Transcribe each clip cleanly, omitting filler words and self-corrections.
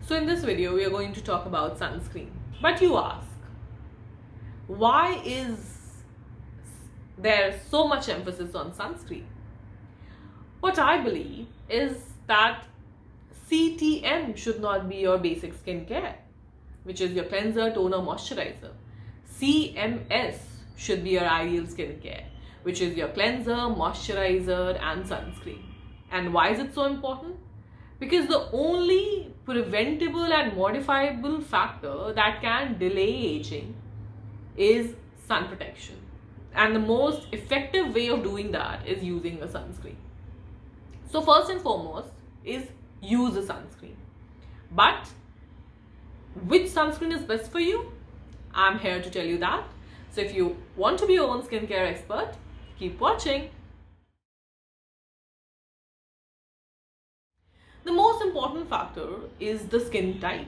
So in this video, we are going to talk about sunscreen. But you ask, why is there so much emphasis on sunscreen? What I believe is that CTM should not be your basic skincare, which is your cleanser, toner, moisturizer. CMS should be your ideal skincare, which is your cleanser, moisturizer, and sunscreen. And why is it so important? Because the only preventable and modifiable factor that can delay aging is sun protection. And the most effective way of doing that is using a sunscreen. So first and foremost is use a sunscreen. But which sunscreen is best for you? I'm here to tell you that. So if you want to be your own skincare expert, keep watching. The most important factor is the skin type.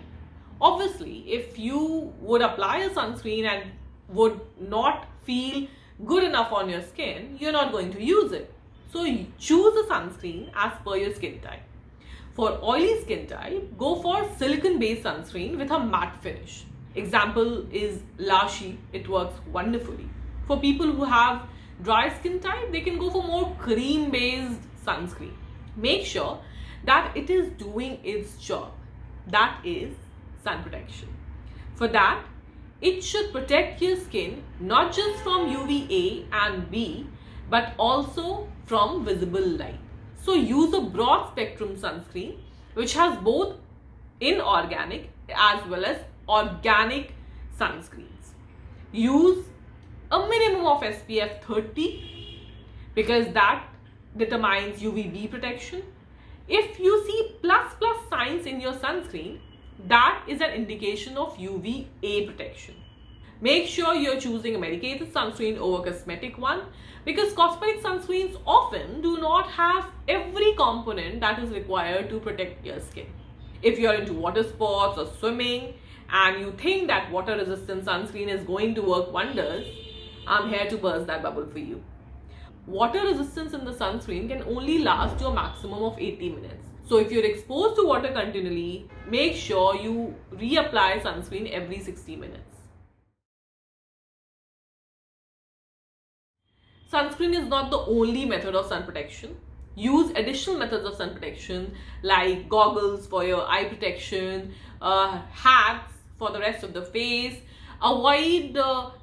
Obviously, if you would apply a sunscreen and would not feel good enough on your skin, you're not going to use it. So choose a sunscreen as per your skin type. For oily skin type, go for silicone-based sunscreen with a matte finish. Example is Lashi. It works wonderfully. For people who have dry skin type, they can go for more cream-based sunscreen. Make sure that it is doing its job. That is sun protection. For that, it should protect your skin not just from UVA and B, but also from visible light. So use a broad spectrum sunscreen which has both inorganic as well as organic sunscreens. Use a minimum of SPF 30 because that determines UVB protection. If you see plus signs in your sunscreen, that is an indication of UVA protection. Make sure you're choosing a medicated sunscreen over cosmetic one because cosmetic sunscreens often do not have every component that is required to protect your skin. If you're into water sports or swimming and you think that water resistant sunscreen is going to work wonders, I'm here to burst that bubble for you. Water resistance in the sunscreen can only last to a maximum of 80 minutes. So if you're exposed to water continually, make sure you reapply sunscreen every 60 minutes. Sunscreen is not the only method of sun protection. Use additional methods of sun protection like goggles for your eye protection, hats for the rest of the face. Avoid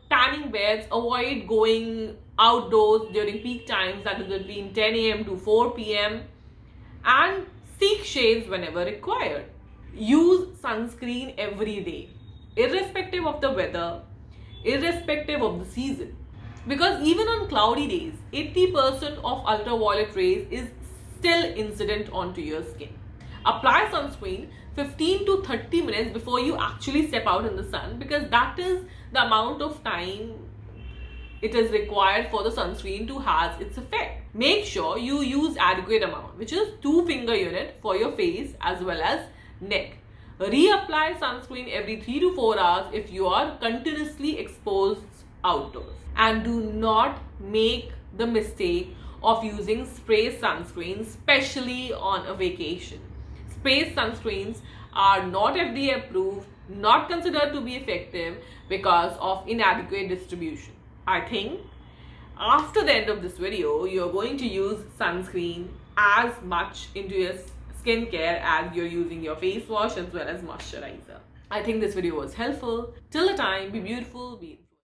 tanning beds, avoid going outdoors during peak times, that is between 10 AM to 4 PM, and seek shades whenever required. Use sunscreen every day, irrespective of the weather, irrespective of the season. Because even on cloudy days, 80% of ultraviolet rays is still incident onto your skin. Apply sunscreen 15 to 30 minutes before you actually step out in the sun because that is the amount of time it is required for the sunscreen to have its effect. Make sure you use adequate amount, which is 2-finger unit for your face as well as neck. Reapply sunscreen every 3 to 4 hours if you are continuously exposed outdoors. And do not make the mistake of using spray sunscreen, especially on a vacation. Spray sunscreens are not FDA approved, not considered to be effective because of inadequate distribution. I think after the end of this video, you're going to use sunscreen as much into your skincare as you're using your face wash as well as moisturizer. I think this video was helpful. Till the time, be beautiful, be influential.